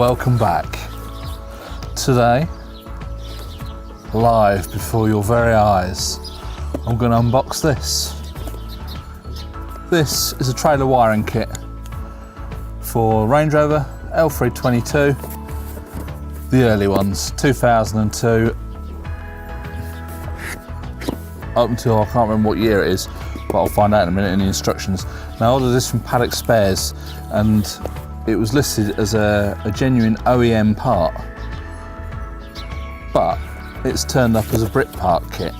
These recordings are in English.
welcome back. Today, live before your very eyes, I'm going to unbox this. This is a trailer wiring kit for Range Rover L322, the early ones, 2002, up until I can't remember what year it is, but I'll find out in a minute in the instructions. Now I ordered this from Paddock Spares and it was listed as a genuine OEM part, but it's turned up as a Britpart kit.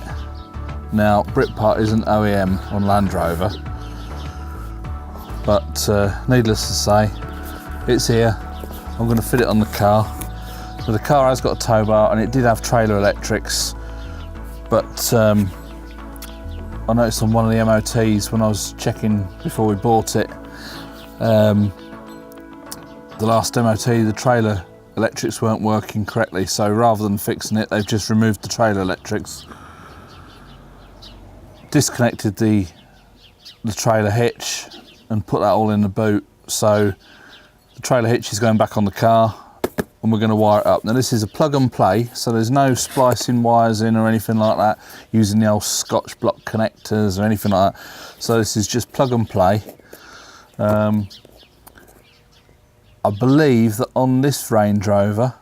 Now Britpart isn't OEM on Land Rover, but needless to say, it's here. I'm going to fit it on the car. So the car has got a tow bar and it did have trailer electrics, but I noticed on one of the MOTs when I was checking before we bought it, the last MOT, the trailer electrics weren't working correctly, so rather than fixing it, they've just removed the trailer electrics, disconnected the trailer hitch and put that all in the boot. So the trailer hitch is going back on the car and we're going to wire it up. Now this is a plug and play, so there's no splicing wires in or anything like that, using the old Scotch block connectors or anything like that. So this is just plug and play. I believe that on this Range Rover,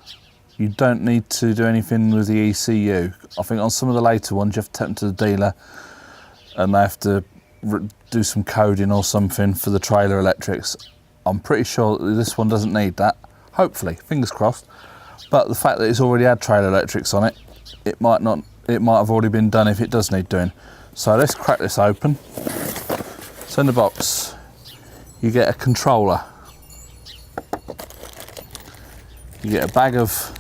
you don't need to do anything with the ECU. I think on some of the later ones, you have to take them to the dealer and they have to do some coding or something for the trailer electrics. I'm pretty sure that this one doesn't need that. Hopefully, fingers crossed. But the fact that it's already had trailer electrics on it, it might have already been done if it does need doing. So let's crack this open. So in the box, you get a controller. You get a bag of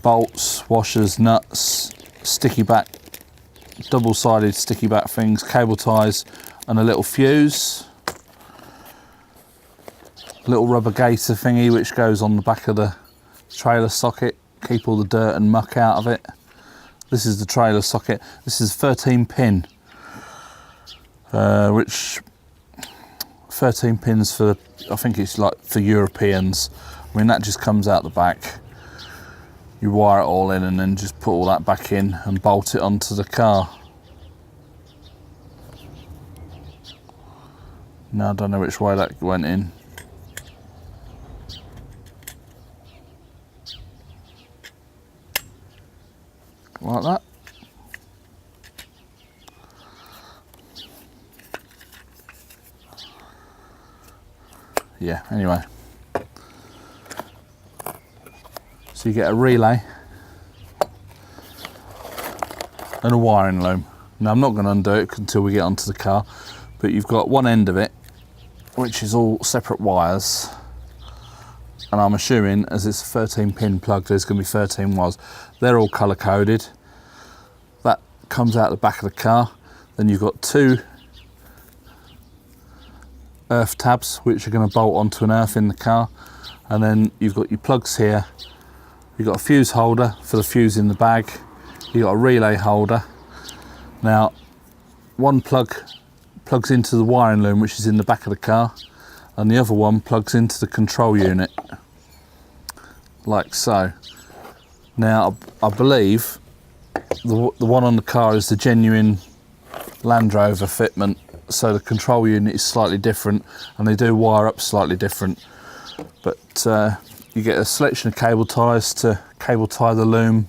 bolts, washers, nuts, sticky back, double-sided sticky back things, cable ties, and a little fuse. A little rubber gaiter thingy which goes on the back of the trailer socket, keep all the dirt and muck out of it. This is the trailer socket. This is 13 pin, which 13 pins for, I think it's like for Europeans. I mean, that just comes out the back. You wire it all in and then just put all that back in and bolt it onto the car. Now I don't know which way that went in. Like that. Yeah, anyway. So you get a relay and a wiring loom. Now I'm not going to undo it until we get onto the car, but you've got one end of it which is all separate wires, and I'm assuming as it's a 13 pin plug there's going to be 13 wires. They're all colour coded. That comes out the back of the car. Then you've got two earth tabs which are going to bolt onto an earth in the car, and then you've got your plugs here. You've got a fuse holder for the fuse in the bag. You've got a relay holder. Now, one plug plugs into the wiring loom which is in the back of the car, and the other one plugs into the control unit, like so. Now, I believe the one on the car is the genuine Land Rover fitment, so the control unit is slightly different and they do wire up slightly different. But you get a selection of cable ties to cable tie the loom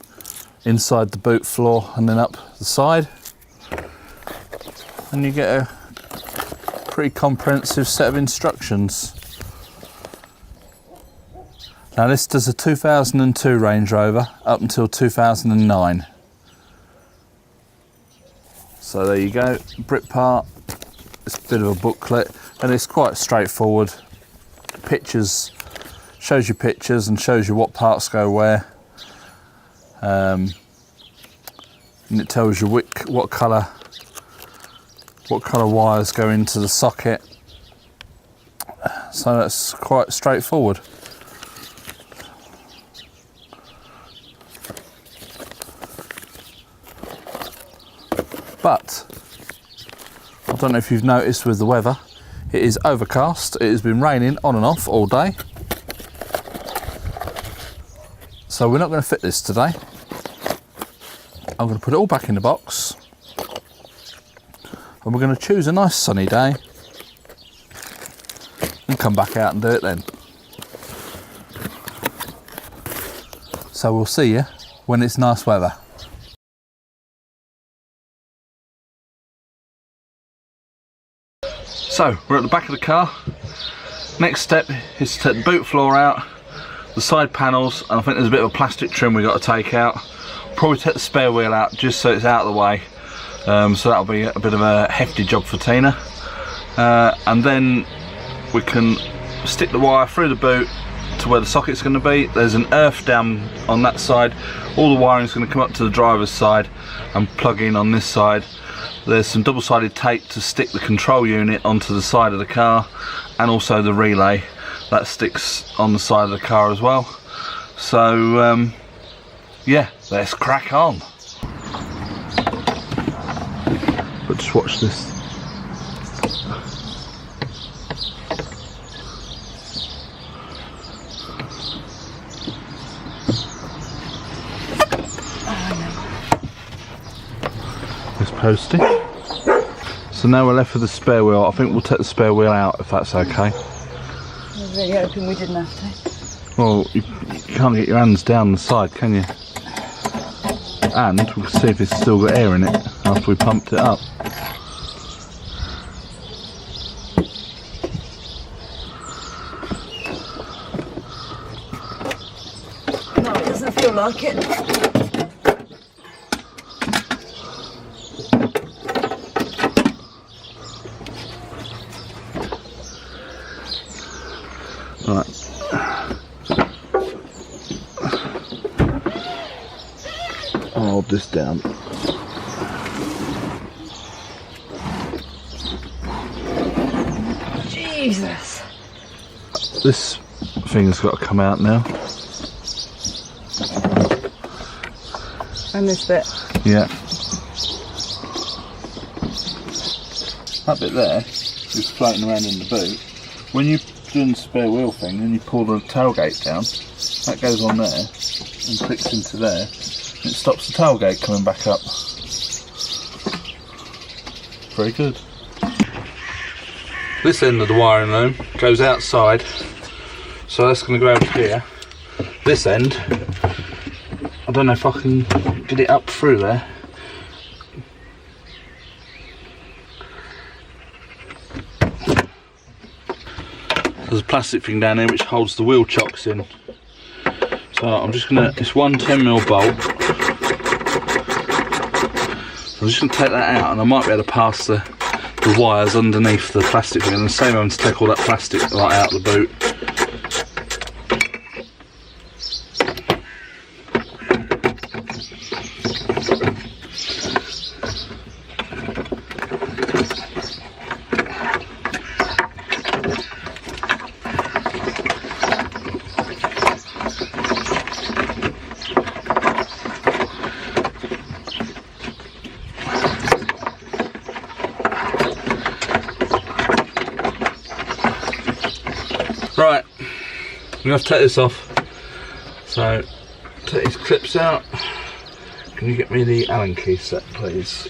inside the boot floor and then up the side, and you get a pretty comprehensive set of instructions. Now this does a 2002 Range Rover up until 2009. So there you go, Britpart. It's a bit of a booklet and it's quite straightforward. Pictures, shows you pictures and shows you what parts go where. And it tells you what colour wires go into the socket. So that's quite straightforward. But I don't know if you've noticed with the weather, it is overcast. It has been raining on and off all day. So we're not going to fit this today. I'm going to put it all back in the box. And we're going to choose a nice sunny day and come back out and do it then. So we'll see you when it's nice weather. So we're at the back of the car. Next step is to take the boot floor out, the side panels, and I think there's a bit of a plastic trim we've got to take out. Probably take the spare wheel out just so it's out of the way. So that'll be a bit of a hefty job for Tina. And then we can stick the wire through the boot to where the socket's going to be. There's an earth dam on that side. All the wiring's going to come up to the driver's side and plug in on this side. There's some double-sided tape to stick the control unit onto the side of the car, and also the relay that sticks on the side of the car as well. So yeah, let's crack on. But just watch this. This posting. So now we're left with the spare wheel. I think we'll take the spare wheel out if that's okay. I was really hoping we didn't have to. Well, you can't get your hands down the side, can you? And we can see if it's still got air in it after we pumped it up. No, it doesn't feel like it. Right. I'll hold this down. Jesus. This thing has got to come out now. And this bit. Yeah. That bit there is floating around in the boot. When you doing the spare wheel thing and you pull the tailgate down, that goes on there and clicks into there, and it stops the tailgate coming back up. Very good. This end of the wiring loom goes outside, so that's going to go over here. This end, I don't know if I can get it up through there. There's a plastic thing down here which holds the wheel chocks in. So I'm just gonna, it's one 10mm bolt. So I'm just gonna take that out, and I might be able to pass the wires underneath the plastic thing, and the same having to take all that plastic right out of the boot. Right, I'm going to have to take this off. So, take these clips out. Can you get me the Allen key set, please?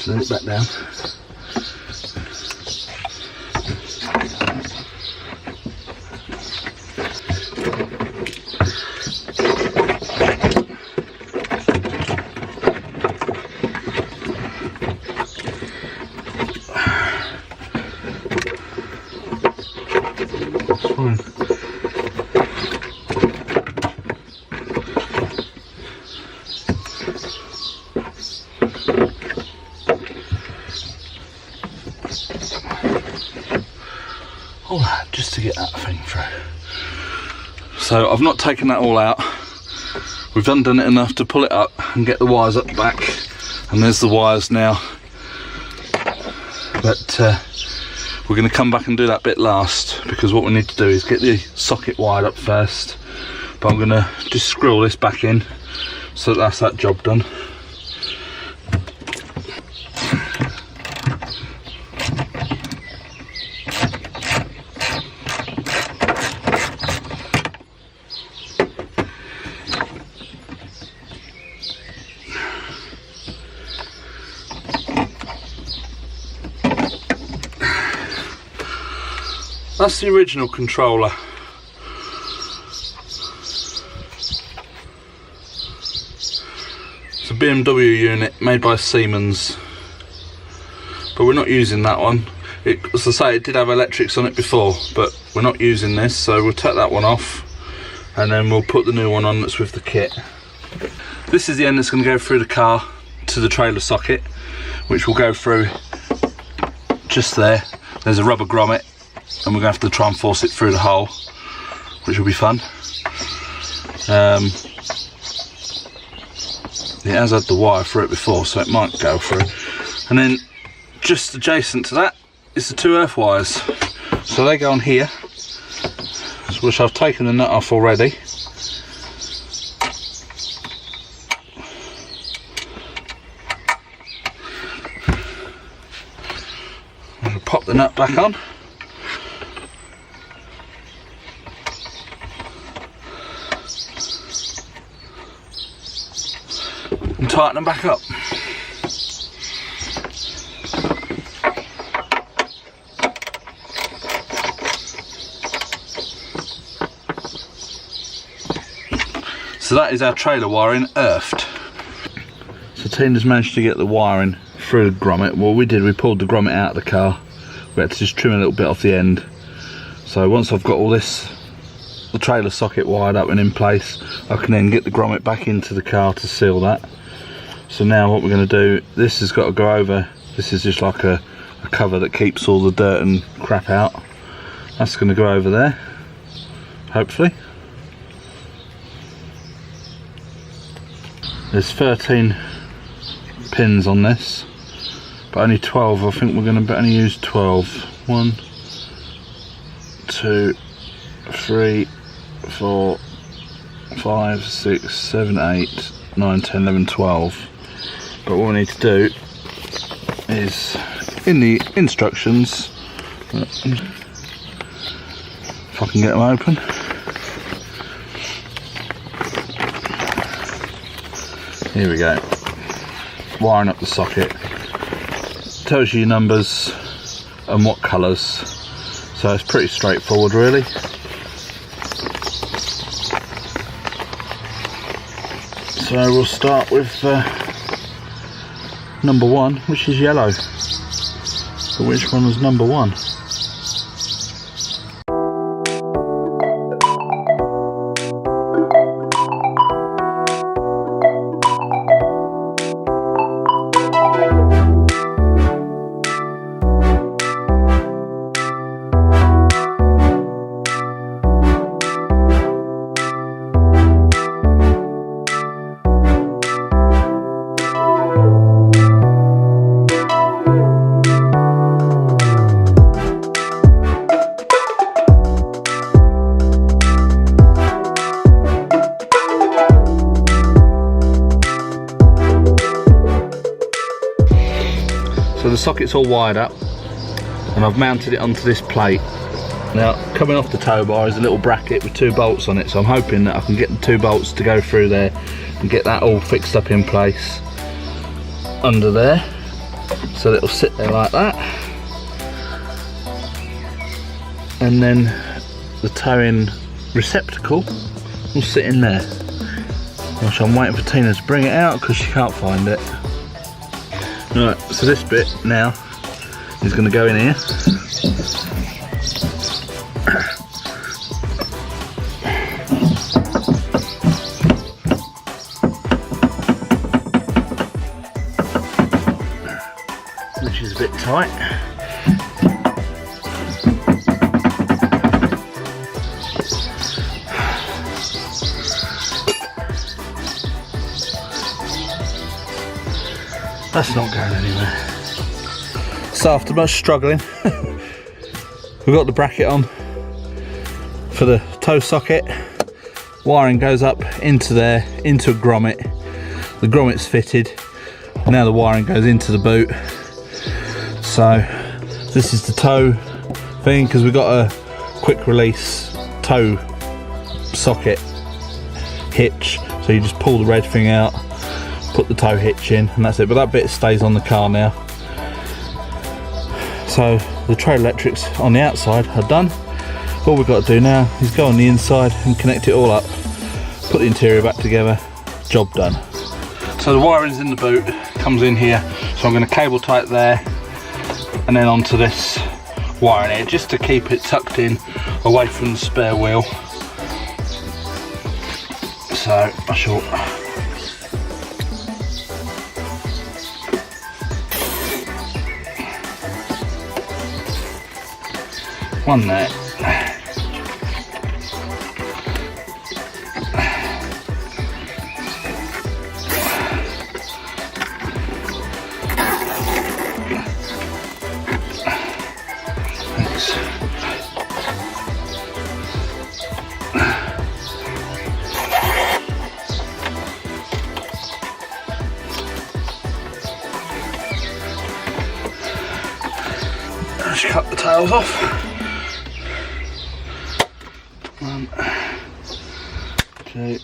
Let it back down. get that thing through. So I've not taken that all out. We've undone it enough to pull it up and get the wires up the back, and there's the wires now. But we're going to come back and do that bit last, because what we need to do is get the socket wired up first. But I'm going to just screw all this back in, so that's that job done. That's the original controller. It's a BMW unit made by Siemens, but we're not using that one. As I say, it did have electrics on it before, but we're not using this, so we'll take that one off and then we'll put the new one on that's with the kit. This is the end that's going to go through the car to the trailer socket, which will go through just there. There's a rubber grommet, and we're going to have to try and force it through the hole, which will be fun. It has had the wire through it before, so it might go through. And then just adjacent to that is the 2 earth wires. So they go on here, which I've taken the nut off already. I'll pop the nut back on. And tighten them back up. So that is our trailer wiring earthed. So Tina's managed to get the wiring through the grommet. Well, we pulled the grommet out of the car. We had to just trim a little bit off the end. So once I've got all this, the trailer socket wired up and in place, I can then get the grommet back into the car to seal that. So now what we're going to do, this has got to go over. This is just like a cover that keeps all the dirt and crap out. That's going to go over there, hopefully. There's 13 pins on this, but only 12. I think we're going to only use 12. 1, 2, 3, 4, 5, 6, 7, 8, 9, 10, 11, 12. But what we need to do is, in the instructions, if I can get them open, here we go, wiring up the socket. Tells you your numbers and what colours, so it's pretty straightforward really. So we'll start with number 1, which is yellow. So which one was number 1? So the socket's all wired up and I've mounted it onto this plate. Now coming off the tow bar is a little bracket with 2 bolts on it, so I'm hoping that I can get the 2 bolts to go through there and get that all fixed up in place under there, so that it'll sit there like that. And then the towing receptacle will sit in there, which I'm waiting for Tina to bring it out because she can't find it. Right, so this bit now is going to go in here. Which is a bit tight. That's not going anywhere. So after much struggling, we've got the bracket on for the toe socket. Wiring goes up into there, into a grommet. The grommet's fitted. Now the wiring goes into the boot. So this is the toe thing, because we've got a quick release toe socket hitch. So you just pull the red thing out, put the toe hitch in, and that's it. But that bit stays on the car now. So the trailer electrics on the outside are done. All we've got to do now is go on the inside and connect it all up, put the interior back together, job done. So the wiring's in the boot, comes in here, so I'm going to cable tie it there and then onto this wiring here, just to keep it tucked in away from the spare wheel. So I shall one there. Just cut the tails off. 1, 2.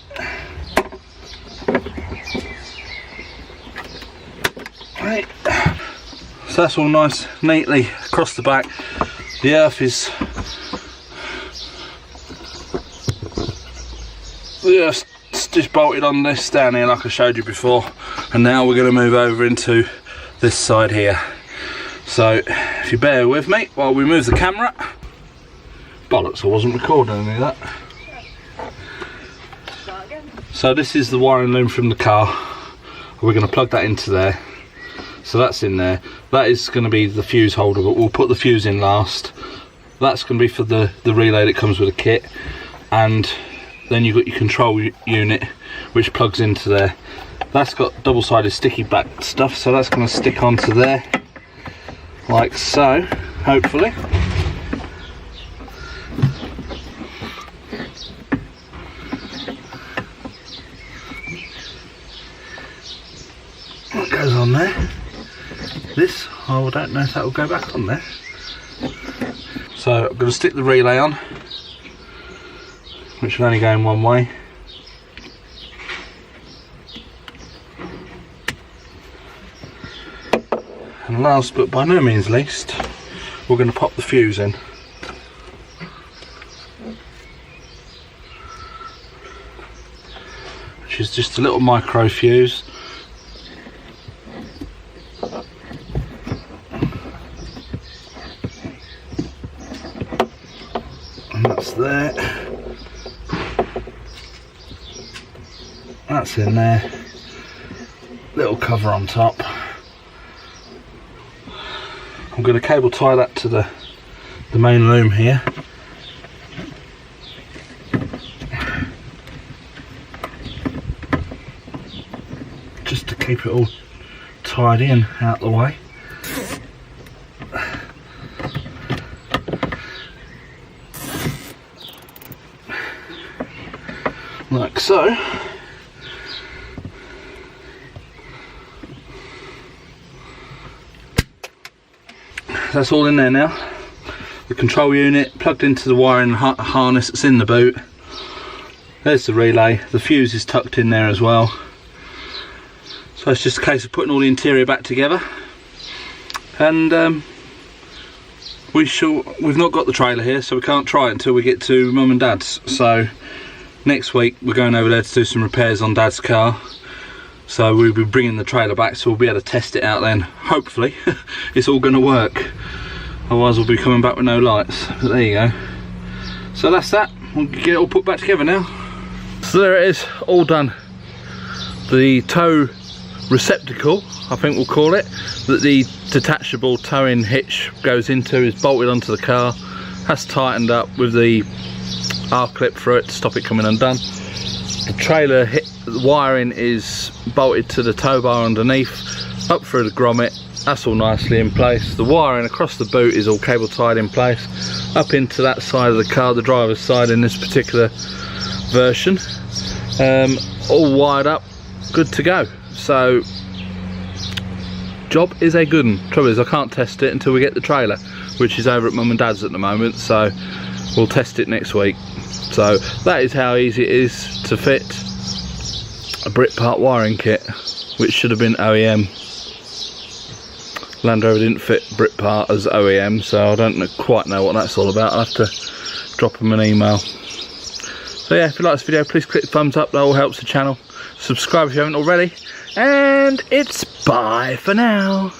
Right. So that's all nice, neatly across the back. The earth is just bolted on this down here like I showed you before, and now we're going to move over into this side here. So if you bear with me while we move the camera. Bollocks, I wasn't recording any of that. So this is the wiring loom from the car. We're going to plug that into there. So that's in there. That is going to be the fuse holder, but we'll put the fuse in last. That's going to be for the relay that comes with a kit. And then you've got your control unit, which plugs into there. That's got double-sided sticky back stuff, so that's going to stick onto there. Like so, hopefully. What goes on there? This, oh, I don't know if that will go back on there. So I'm going to stick the relay on, which will only go in one way. And last but by no means least, we're going to pop the fuse in. Which is just a little micro fuse. And that's there. That's in there. Little cover on top. I'm going to cable tie that to the main loom here. Just to keep it all tied in out the way. Like so. That's all in there now. The control unit plugged into the wiring harness that's in the boot. There's the relay. The fuse is tucked in there as well. So it's just a case of putting all the interior back together. And we've not got the trailer here, so we can't try it until we get to Mum and Dad's. So next week we're going over there to do some repairs on Dad's car. So we'll be bringing the trailer back, so we'll be able to test it out then. Hopefully it's all going to work. Otherwise we'll be coming back with no lights. But there you go. So that's that. We'll get it all put back together now. So there it is, all done. The tow receptacle, I think we'll call it, that the detachable towing hitch goes into is bolted onto the car. That's tightened up with the R-clip through it to stop it coming undone. The trailer wiring is bolted to the tow bar underneath. up through the grommet, that's all nicely in place. The wiring across the boot is all cable tied in place. Up into that side of the car, the driver's side in this particular version, all wired up, good to go. So job is a good one. Trouble is I can't test it until we get the trailer, which is over at mum and dad's at the moment, so we'll test it next week. So that is how easy it is to fit a Britpart wiring kit, which should have been OEM. Land Rover didn't fit Britpart as OEM, so I don't quite know what that's all about. I'll have to drop them an email. So yeah, if you like this video, please click the thumbs up, that all helps the channel. Subscribe if you haven't already, and it's bye for now.